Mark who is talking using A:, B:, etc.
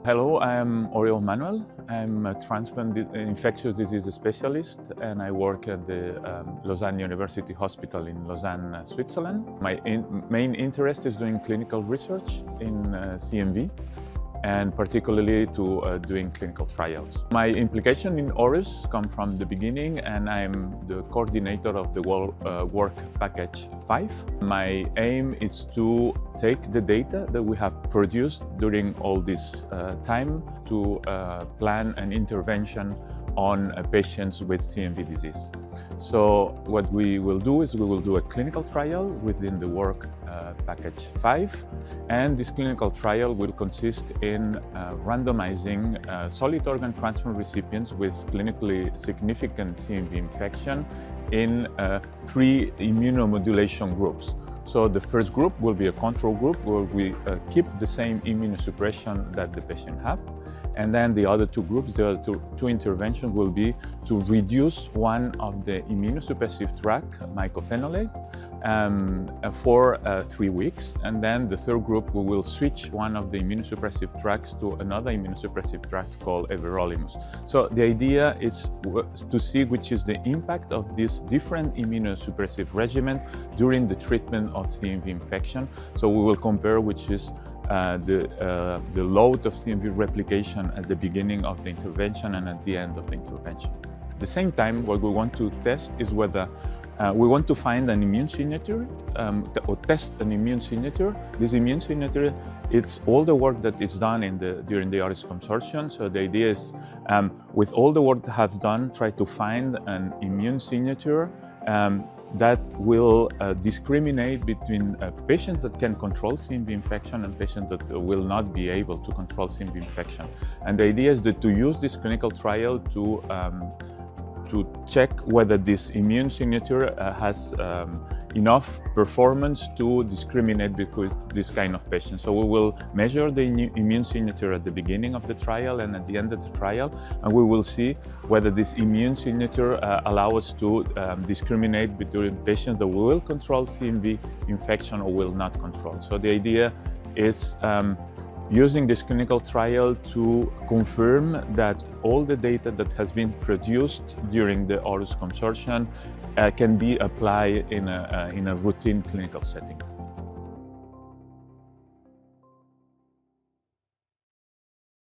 A: Hello, I'm Oriol Manuel. I'm a transplant infectious disease specialist and I work at the Lausanne University Hospital in Lausanne, Switzerland. My main interest is doing clinical research in CMV and particularly to doing clinical trials. My implication in HORUS come from the beginning, and I'm the coordinator of the work package 5. My aim is to take the data that we have produced during all this time to plan an intervention on patients with CMV disease. So what we will do is we will do a clinical trial within the work package 5, and this clinical trial will consist in randomizing solid organ transplant recipients with clinically significant CMV infection in 3 immunomodulation groups. So the first group will be a control group where we keep the same immunosuppression that the patient have. And then the other 2 groups, the other two interventions will be to reduce one of the immunosuppressive drug, mycophenolate, for 3 weeks. And then the third group, we will switch one of the immunosuppressive drugs to another immunosuppressive drug called everolimus. So the idea is to see which is the impact of this different immunosuppressive regimen during the treatment of CMV infection. So we will compare which is the load of CMV replication at the beginning of the intervention and at the end of the intervention. At the same time, what we want to test is whether we want to find an immune signature or test an immune signature. This immune signature, it's all the work that is done during the HORUS consortium. So the idea is, with all the work that has done, try to find an immune signature that will discriminate between patients that can control CMV infection and patients that will not be able to control CMV infection. And the idea is that to use this clinical trial to check whether this immune signature has enough performance to discriminate between this kind of patients. So we will measure the immune signature at the beginning of the trial and at the end of the trial, and we will see whether this immune signature allows us to discriminate between patients that will control CMV infection or will not control. So the idea is using this clinical trial to confirm that all the data that has been produced during the HORUS consortium can be applied in a routine clinical setting.